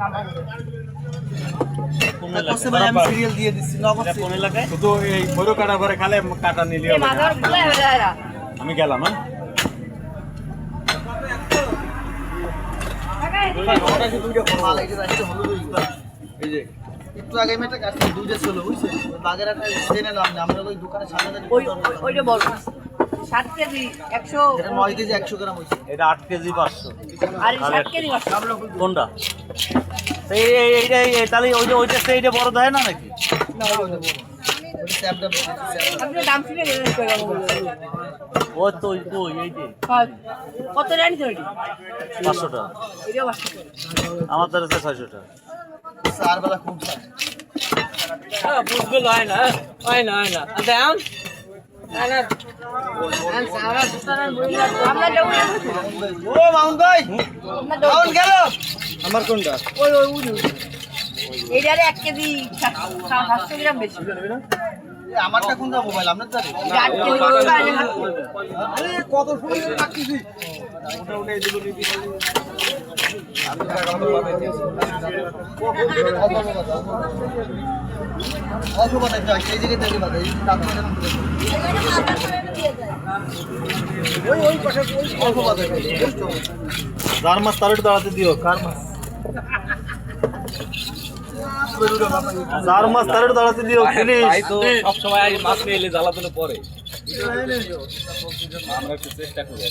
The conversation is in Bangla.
আমি সিরিয়াল দিয়ে দিচ্ছি কোন এলাকায় শুধু এই বড় কাটা ভরে খালে কাটা নিলে আমি গেলাম হ্যাঁ একটু আগে আমি একটা কাজ দুধে ছিল বুঝছেন বাগের একটা জেনে নাম আমরা ওই দোকানের সামনে ওইটা বড় 7 কেজি 100 এটা 9 কেজি 100 গ্রাম হইছে এটা 8 কেজি 500 আর 7 কেজি 500 কোনটা এই তাহলে ওইটা সেইটা বড় দেয় না নাকি না ওইটা বড় ওটা স্যাপটা আপনি দাম শুনে গেলেন কই বাবু ও তো এই যে কত রানি তো 500 টাকা এটা 500 আমার তার 600 টাকা চার বেলা খুব বুঝবে হয় না দেন আমরা যাবো ও মাউন ভাই মাউন গেল আমার কোনটা ওই এইটারে 1 কেজি 700 গ্রাম বেশি আমারটা কোনটা মোবাইল আপনার তো 8 কেজি আরে কত সময় রাখতেছি ওটা উঠে দিল নি অসুবিধা যাই এই দিকে থেকে বাদ এই তারপরে ওই পাশে ওই অসুবিধা যার মাছ তার দাঁড়াতে দিও কার মাছ যার মাছ তার দাঁড়াতে দিও প্লিজ সব সময় মাছ নিয়ে জ্বালাতনে পরে আমরা একটু চেষ্টা করি